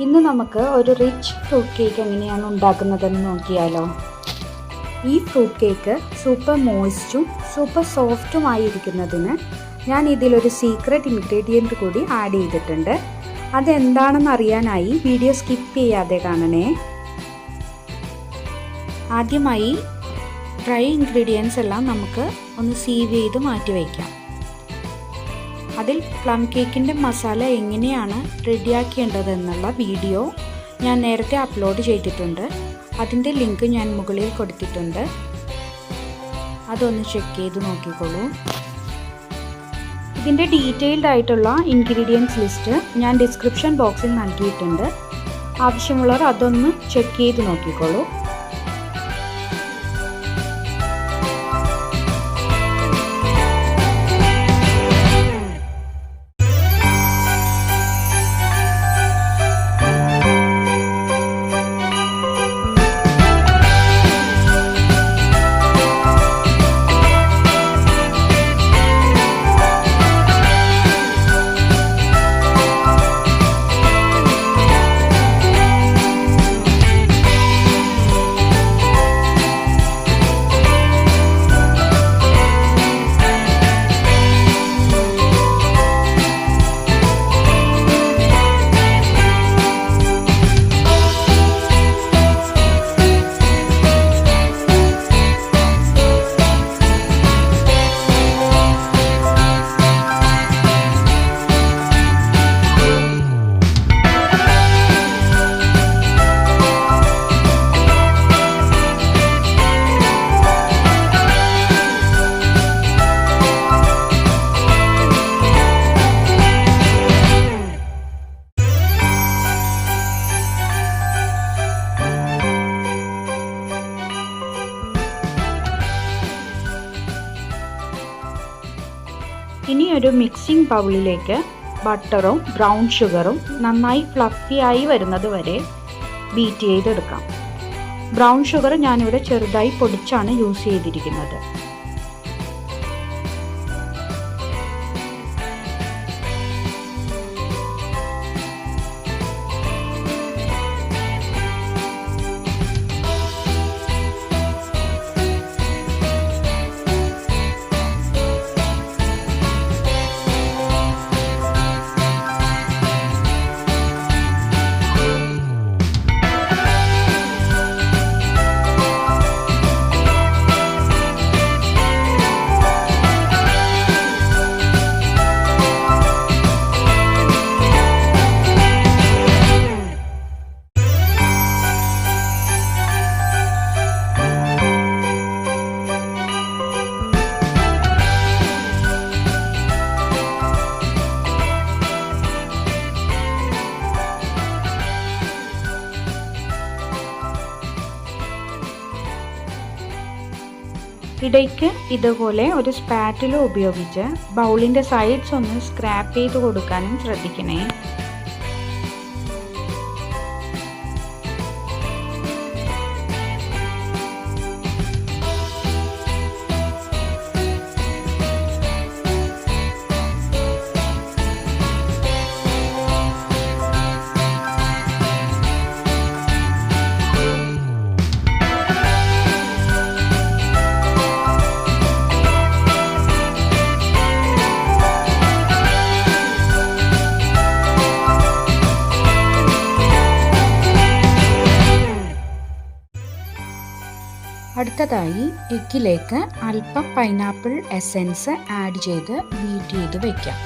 ഇന്ന് നമുക്ക് ഒരു റിച്ച് ഫ്രൂട്ട് കേക്ക് എങ്ങനെയാണ് ഉണ്ടാക്കുന്നതെന്ന് നോക്കിയാലോ. ഈ ഫ്രൂട്ട് കേക്ക് സൂപ്പർ മോയ്സ്റ്റും സൂപ്പർ സോഫ്റ്റുമായിരിക്കുന്നതിന് ഞാൻ ഇതിലൊരു സീക്രട്ട് ഇൻഗ്രീഡിയൻറ്റ് കൂടി ആഡ് ചെയ്തിട്ടുണ്ട്. അതെന്താണെന്ന് അറിയാനായി വീഡിയോ സ്കിപ്പ് ചെയ്യാതെ കാണണേ. ആദ്യമായി ഡ്രൈ ഇൻഗ്രീഡിയൻസ് എല്ലാം നമുക്ക് ഒന്ന് സീവ് ചെയ്ത് മാറ്റി വയ്ക്കാം. അതിൽ പ്ലം കേക്കിൻ്റെ മസാല എങ്ങനെയാണ് റെഡിയാക്കേണ്ടതെന്നുള്ള വീഡിയോ ഞാൻ നേരത്തെ അപ്ലോഡ് ചെയ്തിട്ടുണ്ട്. അതിൻ്റെ ലിങ്ക് ഞാൻ മുകളിൽ കൊടുത്തിട്ടുണ്ട്. അതൊന്ന് ചെക്ക് ചെയ്ത് നോക്കിക്കോളൂ. ഇതിൻ്റെ ഡീറ്റെയിൽഡ് ആയിട്ടുള്ള ഇൻഗ്രീഡിയൻസ് ലിസ്റ്റ് ഞാൻ ഡിസ്ക്രിപ്ഷൻ ബോക്സിൽ നൽകിയിട്ടുണ്ട്. ആവശ്യമുള്ളവർ അതൊന്ന് ചെക്ക് ചെയ്ത് നോക്കിക്കോളൂ. ഇനി ഒരു മിക്സിംഗ് ബൗളിലേക്ക് ബട്ടറും ബ്രൗൺ ഷുഗറും നന്നായി ഫ്ലഫിയായി വരുന്നത് വരെ ബീറ്റ് ചെയ്തെടുക്കാം. ബ്രൗൺ ഷുഗർ ഞാനിവിടെ ചെറുതായി പൊടിച്ചാണ് യൂസ് ചെയ്തിരിക്കുന്നത്. ഇടയ്ക്ക് ഇതുപോലെ ഒരു സ്പാറ്റുല ഉപയോഗിച്ച് ബൗളിൻ്റെ സൈഡ്സ് ഒന്ന് സ്ക്രാപ്പ് ചെയ്ത് കൊടുക്കാനും ശ്രദ്ധിക്കണേ. അടുത്തതായി എഗ്ഗിലേക്ക് അല്പം പൈനാപ്പിൾ എസൻസ് ആഡ് ചെയ്ത് ബീറ്റ് ചെയ്ത് വയ്ക്കാം.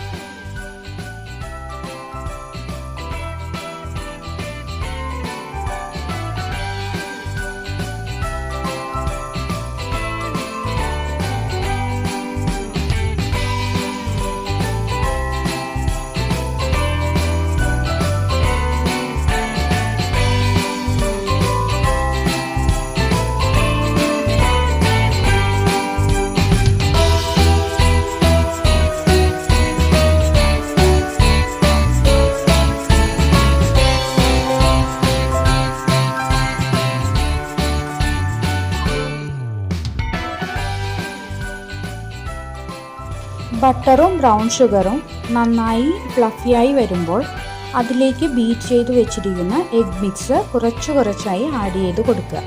ബട്ടറും ബ്രൗൺ ഷുഗറും നന്നായി ഫ്ലഫിയായി വരുമ്പോൾ അതിലേക്ക് ബീറ്റ് ചെയ്ത് വെച്ചിരിക്കുന്ന എഗ് മിക്സ് കുറച്ചായി ആഡ് ചെയ്ത് കൊടുക്കുക.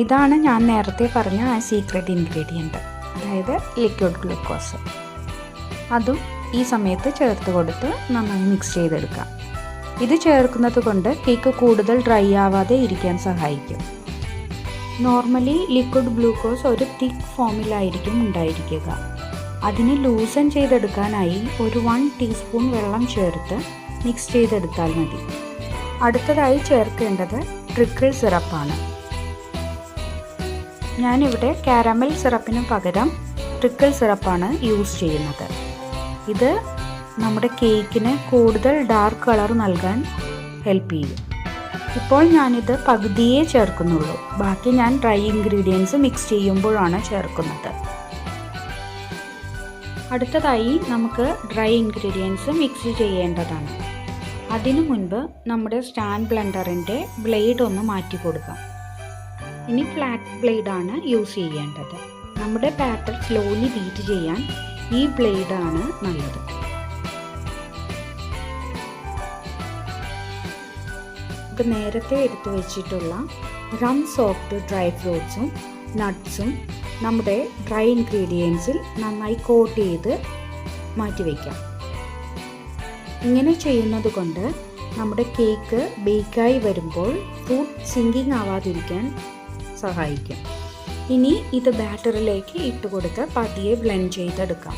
ഇതാണ് ഞാൻ നേരത്തെ പറഞ്ഞ ആ സീക്രട്ട് ഇൻഗ്രീഡിയൻറ്റ്, അതായത് ലിക്വിഡ് ഗ്ലൂക്കോസ്. അതും ഈ സമയത്ത് ചേർത്ത് കൊടുത്ത് നന്നായി മിക്സ് ചെയ്തെടുക്കാം. ഇത് ചേർക്കുന്നത് കൊണ്ട് കേക്ക് കൂടുതൽ ഡ്രൈ ആവാതെ ഇരിക്കാൻ സഹായിക്കും. നോർമലി ലിക്വിഡ് ഗ്ലൂക്കോസ് ഒരു തിക്ക് ഫോമിലായിരിക്കും ഉണ്ടായിരിക്കുക. അതിനെ ലൂസൻ ചെയ്തെടുക്കാനായി ഒരു 1 ടീസ്പൂൺ വെള്ളം ചേർത്ത് മിക്സ് ചെയ്തെടുത്താൽ മതി. അടുത്തതായി ചേർക്കേണ്ടത് ട്രിക്കിൾ സിറപ്പാണ്. ഞാനിവിടെ കാരമൽ സിറപ്പിന് പകരം ട്രിക്കിൾ സിറപ്പാണ് യൂസ് ചെയ്യുന്നത്. ഇത് നമ്മുടെ കേക്കിന് കൂടുതൽ ഡാർക്ക് കളർ നൽകാൻ ഹെൽപ്പ് ചെയ്യും. ഇപ്പോൾ ഞാനിത് പകുതിയേ ചേർക്കുന്നുള്ളൂ. ബാക്കി ഞാൻ ഡ്രൈ ഇൻഗ്രീഡിയൻസ് മിക്സ് ചെയ്യുമ്പോഴാണ് ചേർക്കുന്നത്. അടുത്തതായി നമുക്ക് ഡ്രൈ ഇൻഗ്രീഡിയൻസ് മിക്സ് ചെയ്യേണ്ടതാണ്. അതിനു മുൻപ് നമ്മുടെ സ്റ്റാൻഡ് ബ്ലെൻഡറിൻ്റെ ബ്ലേഡ് ഒന്ന് മാറ്റി കൊടുക്കാം. ഇനി ഫ്ലാറ്റ് ബ്ലേഡാണ് യൂസ് ചെയ്യേണ്ടത്. നമ്മുടെ ബാറ്റർ സ്ലോലി ബീറ്റ് ചെയ്യാൻ ഈ ബ്ലേഡാണ് നല്ലത്. നമുക്ക് നേരത്തെ എടുത്തു വെച്ചിട്ടുള്ള റം സോഫ്റ്റ് ഡ്രൈ ഫ്രൂട്ട്സും നട്ട്സും നമ്മുടെ ഡ്രൈ ഇൻഗ്രീഡിയൻസിൽ നന്നായി കോട്ട് ചെയ്ത് മാറ്റി വയ്ക്കാം. ഇങ്ങനെ ചെയ്യുന്നത് കൊണ്ട് നമ്മുടെ കേക്ക് ബേക്കായി വരുമ്പോൾ ഫ്രൂട്ട് സിങ്കിങ് ആവാതിരിക്കാൻ സഹായിക്കും. ഇനി ഇത് ബാറ്ററിലേക്ക് ഇട്ട് കൊടുത്ത് പതിയെ ബ്ലെൻഡ് ചെയ്തെടുക്കാം.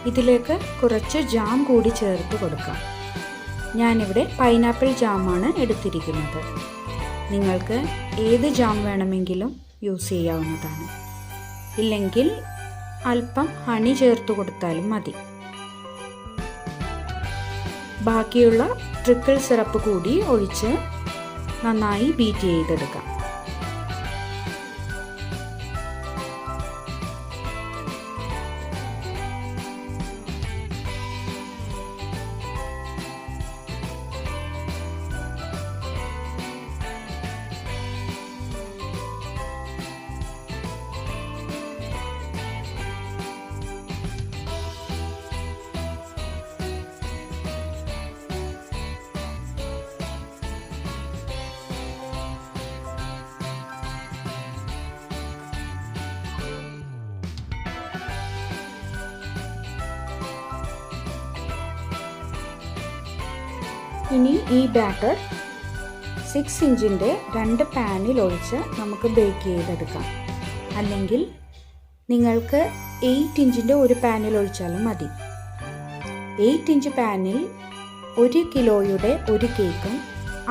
ഇതിലേക്ക് കുറച്ച് ജാം കൂടി ചേർത്ത് കൊടുക്കാം. ഞാനിവിടെ പൈനാപ്പിൾ ജാമാണ് എടുത്തിരിക്കുന്നത്. നിങ്ങൾക്ക് ഏത് ജാം വേണമെങ്കിലും യൂസ് ചെയ്യാവുന്നതാണ്. ഇല്ലെങ്കിൽ അല്പം ഹണി ചേർത്ത് കൊടുത്താലും മതി. ബാക്കിയുള്ള ട്രിക്കിൾ സിറപ്പ് കൂടി ഒഴിച്ച് നന്നായി ബീറ്റ് ചെയ്തെടുക്കാം. ഇനി ഈ ബാറ്റർ 6 ഇഞ്ചിൻ്റെ 2 പാനിൽ ഒഴിച്ച് നമുക്ക് ബേക്ക് ചെയ്തെടുക്കാം. അല്ലെങ്കിൽ നിങ്ങൾക്ക് 8 ഇഞ്ചിൻ്റെ ഒരു പാനിൽ ഒഴിച്ചാലും മതി. 8 ഇഞ്ച് പാനിൽ 1 കിലോയുടെ ഒരു കേക്കും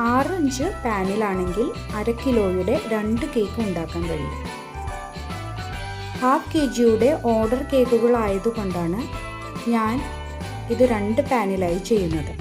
6 ഇഞ്ച് പാനിലാണെങ്കിൽ 1/2 കിലോയുടെ 2 കേക്കും ഉണ്ടാക്കാൻ കഴിയും. 1/2 kg ഓർഡർ കേക്കുകളായതുകൊണ്ടാണ് ഞാൻ ഇത് 2 പാനിലായി ചെയ്യുന്നത്.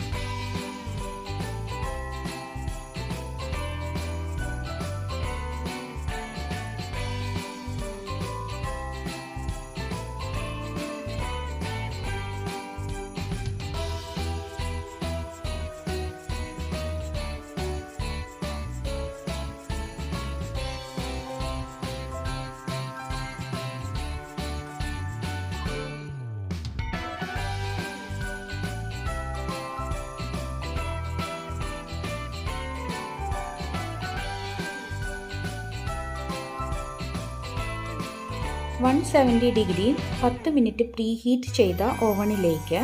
170 ഡിഗ്രി 10 മിനിറ്റ് പ്രീ ഹീറ്റ് ചെയ്ത ഓവണിലേക്ക്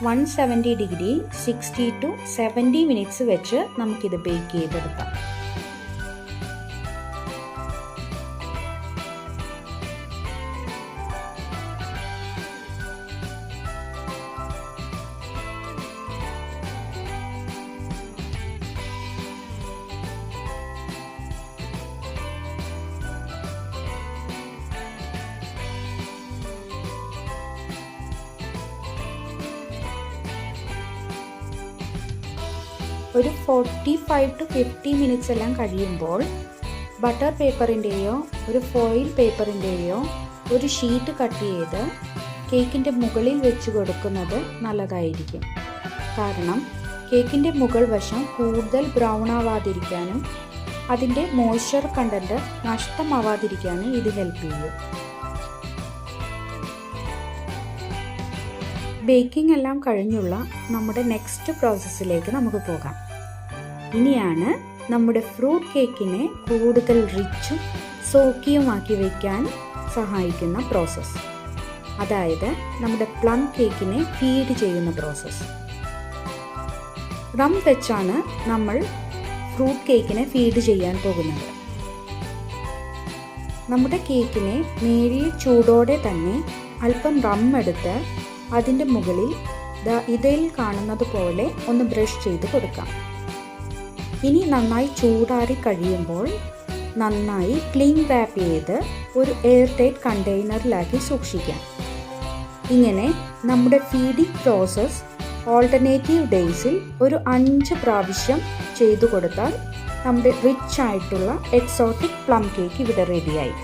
170 ഡിഗ്രി 60 to 70 മിനിറ്റ്സ് വെച്ച് നമുക്കിത് ബേക്ക് ചെയ്തെടുക്കാം. ഒരു 45 to 50 മിനിറ്റ്സ് എല്ലാം കഴിയുമ്പോൾ ബട്ടർ പേപ്പറിൻ്റെയോ ഒരു ഫോയിൽ പേപ്പറിൻ്റെയോ ഒരു ഷീറ്റ് കട്ട് ചെയ്ത് കേക്കിൻ്റെ മുകളിൽ വെച്ച് കൊടുക്കുന്നത് നല്ലതായിരിക്കും. കാരണം കേക്കിൻ്റെ മുകൾ വശം കൂടുതൽ ബ്രൗൺ ആവാതിരിക്കാനും അതിൻ്റെ മോയ്സ്ചർ കണ്ടൻറ്റ് നഷ്ടമാവാതിരിക്കാനും ഇത് ഹെൽപ്പ് ചെയ്യും. ബേക്കിംഗ് എല്ലാം കഴിഞ്ഞുള്ള നമ്മുടെ നെക്സ്റ്റ് പ്രോസസ്സിലേക്ക് നമുക്ക് പോകാം. ഇനിയാണ് നമ്മുടെ ഫ്രൂട്ട് കേക്കിനെ കൂടുതൽ റിച്ചും സോക്കിയുമാക്കി വയ്ക്കാൻ സഹായിക്കുന്ന പ്രോസസ്സ്, അതായത് നമ്മുടെ പ്ലം കേക്കിനെ ഫീഡ് ചെയ്യുന്ന പ്രോസസ്സ്. റം വെച്ചാണ് നമ്മൾ ഫ്രൂട്ട് കേക്കിനെ ഫീഡ് ചെയ്യാൻ പോകുന്നത്. നമ്മുടെ കേക്കിനെ നേരിയ ചൂടോടെ തന്നെ അല്പം റം എടുത്ത് അതിൻ്റെ മുകളിൽ ഇതിൽ കാണുന്നത് പോലെ ഒന്ന് ബ്രഷ് ചെയ്ത് കൊടുക്കാം. ഇനി നന്നായി ചൂടാറി കഴിയുമ്പോൾ നന്നായി ക്ലീൻ റാപ്പ് ചെയ്ത് ഒരു എയർ ടൈറ്റ് കണ്ടെയ്നറിലാക്കി സൂക്ഷിക്കാം. ഇങ്ങനെ നമ്മുടെ ഫീഡിംഗ് പ്രോസസ്സ് ഓൾട്ടർനേറ്റീവ് ഡേയ്സിൽ ഒരു 5 പ്രാവശ്യം ചെയ്തു കൊടുത്താൽ നമ്മുടെ റിച്ച് ആയിട്ടുള്ള എക്സോട്ടിക് പ്ലം കേക്ക് ഇവിടെ റെഡിയായി.